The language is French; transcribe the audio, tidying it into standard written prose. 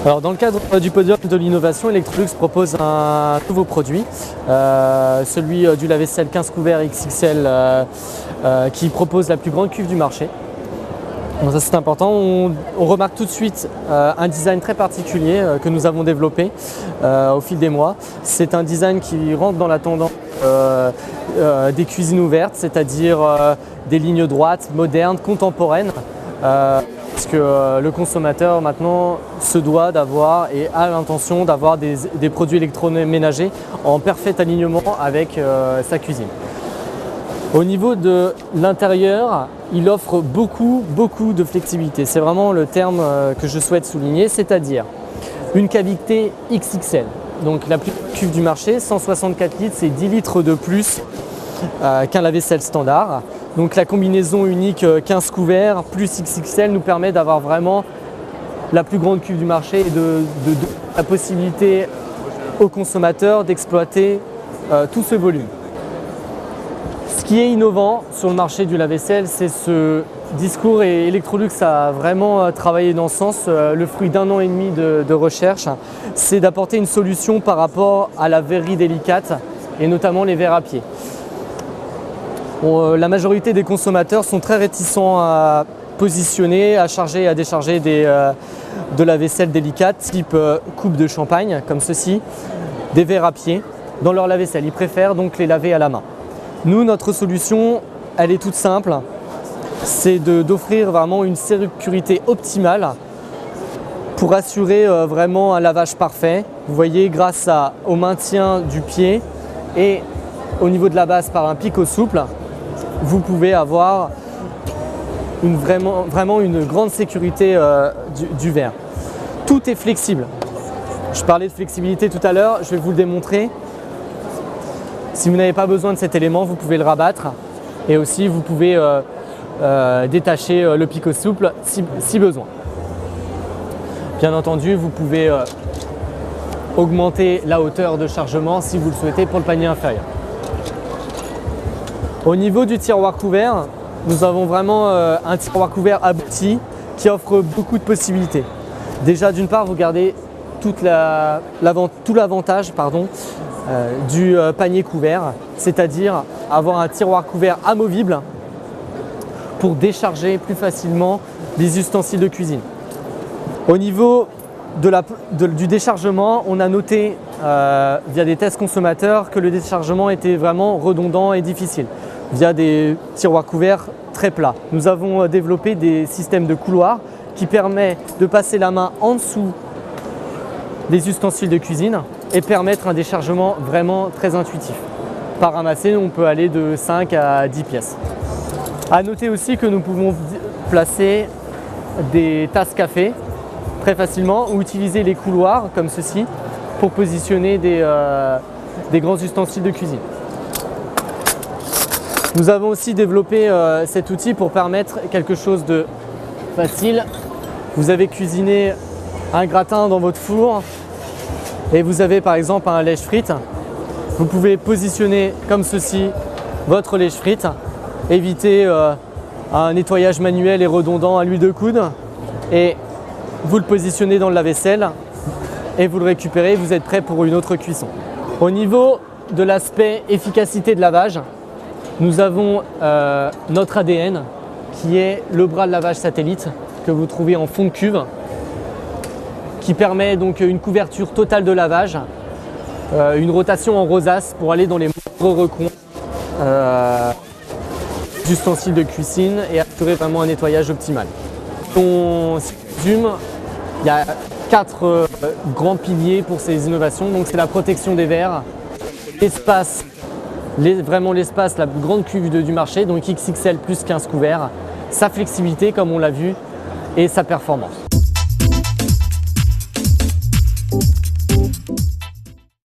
Alors, dans le cadre du podium de l'innovation, Electrolux propose un nouveau produit, celui du lave-vaisselle 15 couverts XXL qui propose la plus grande cuve du marché. Donc ça c'est important, on remarque tout de suite un design très particulier que nous avons développé au fil des mois. C'est un design qui rentre dans la tendance des cuisines ouvertes, c'est-à-dire des lignes droites, modernes, contemporaines. Parce que le consommateur maintenant se doit d'avoir et a l'intention d'avoir des produits électroménagers en parfait alignement avec sa cuisine. Au niveau de l'intérieur, il offre beaucoup de flexibilité. C'est vraiment le terme que je souhaite souligner, c'est-à-dire une cavité XXL. Donc la plus grande cuve du marché, 164 litres, c'est 10 litres de plus qu'un lave-vaisselle standard. Donc la combinaison unique 15 couverts plus XXL nous permet d'avoir vraiment la plus grande cuve du marché et de la possibilité aux consommateurs d'exploiter tout ce volume. Ce qui est innovant sur le marché du lave-vaisselle, c'est ce discours, et Electrolux a vraiment travaillé dans ce sens, le fruit d'1 an et demi de recherche, c'est d'apporter une solution par rapport à la verrerie délicate et notamment les verres à pied. La majorité des consommateurs sont très réticents à positionner, à charger et à décharger de la vaisselle délicate type coupe de champagne comme ceci, des verres à pied dans leur lave-vaisselle. Ils préfèrent donc les laver à la main. Nous, notre solution, elle est toute simple, c'est d'offrir vraiment une sécurité optimale pour assurer vraiment un lavage parfait. Vous voyez, grâce au maintien du pied et au niveau de la base par un picot souple, vous pouvez avoir vraiment une grande sécurité du verre. Tout est flexible. Je parlais de flexibilité tout à l'heure, je vais vous le démontrer. Si vous n'avez pas besoin de cet élément, vous pouvez le rabattre et aussi vous pouvez détacher le picot souple si besoin. Bien entendu, vous pouvez augmenter la hauteur de chargement si vous le souhaitez pour le panier inférieur. Au niveau du tiroir couvert, nous avons vraiment un tiroir couvert abouti qui offre beaucoup de possibilités. Déjà, d'une part, vous gardez tout l'avantage du panier couvert, c'est-à-dire avoir un tiroir couvert amovible pour décharger plus facilement les ustensiles de cuisine. Au niveau du déchargement, on a noté via des tests consommateurs que le déchargement était vraiment redondant et difficile via des tiroirs couverts très plats. Nous avons développé des systèmes de couloirs qui permettent de passer la main en dessous des ustensiles de cuisine et permettre un déchargement vraiment très intuitif. Par ramasser, on peut aller de 5 à 10 pièces. À noter aussi que nous pouvons placer des tasses café très facilement ou utiliser les couloirs comme ceci pour positionner des grands ustensiles de cuisine. Nous avons aussi développé cet outil pour permettre quelque chose de facile. Vous avez cuisiné un gratin dans votre four et vous avez par exemple un lèche-frites. Vous pouvez positionner comme ceci votre lèche-frites, éviter un nettoyage manuel et redondant à l'huile de coude et vous le positionnez dans le lave-vaisselle et vous le récupérez, vous êtes prêt pour une autre cuisson. Au niveau de l'aspect efficacité de lavage, nous avons notre ADN qui est le bras de lavage satellite que vous trouvez en fond de cuve qui permet donc une couverture totale de lavage, une rotation en rosace pour aller dans les moindres recoins d'ustensiles de cuisine et assurer vraiment un nettoyage optimal. On résume, il y a 4 grands piliers pour ces innovations. Donc c'est la protection des verres, l'espace, vraiment l'espace, la plus grande cuve du marché, donc XXL plus 15 couverts, sa flexibilité comme on l'a vu et sa performance.